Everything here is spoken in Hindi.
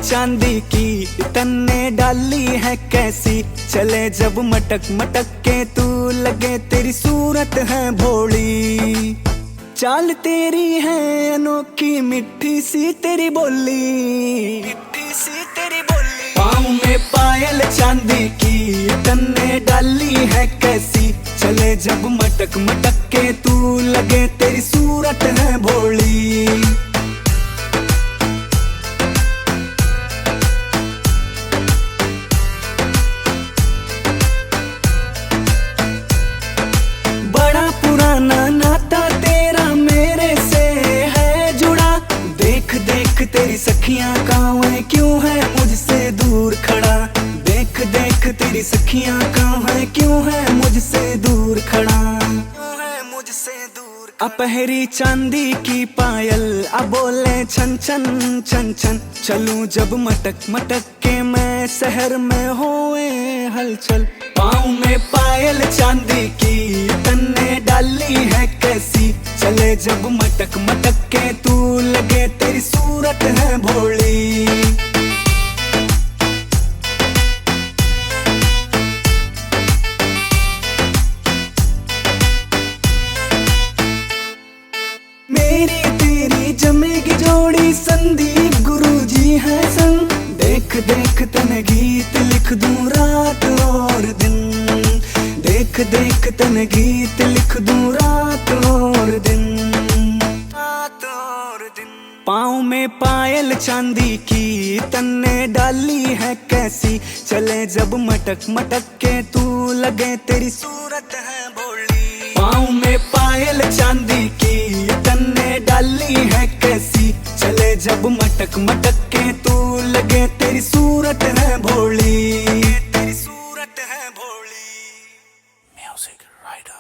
चांदी की तन्ने डाली है कैसी, चले जब मटक मटक के तू लगे तेरी सूरत है भोली। चाल तेरी है अनोखी मिठी सी तेरी बोली, मिठी सी तेरी बोली। पाँव में पायल चांदी की तन्ने डाली है कैसी, चले जब मटक मटक के तू लगे तेरी सूरत है भोली। बड़ा पुराना नाता तेरा मेरे से है जुड़ा, देख देख तेरी सखियां कहाँ है क्यों है मुझसे दूर खड़ा, देख देख तेरी सखियां कहाँ है क्यों है मुझसे दूर खड़ा, क्यों है मुझसे दूर। अपहरी चांदी की पायल अब बोले छन छन छन छन, चलूं जब मटक मटक के मैं शहर में होए हलचल। पाँव में पायल चांदी की तन्ने डाली है कैसी, चले जब मटक मटक के तू लगे तेरी सूरत है भोली। मेरी तेरी जमेगी जोड़ी संदीप गुरुजी है संग, देख देख तने गीत लिख दूं रात और दिन, देख देख तने गीत लिख दूं रात और दिन, रात और दिन। पाँव में पायल चांदी की तन्ने डाली है कैसी, चले जब मटक मटक के तू लगे तेरी सूरत है भोली। पाँव में पायल चांदी की तन्ने डाली है कैसी, चले जब मटक मटक के तू लगे तेरी सूरत है भोली, तेरी सूरत है भोली। Music writer.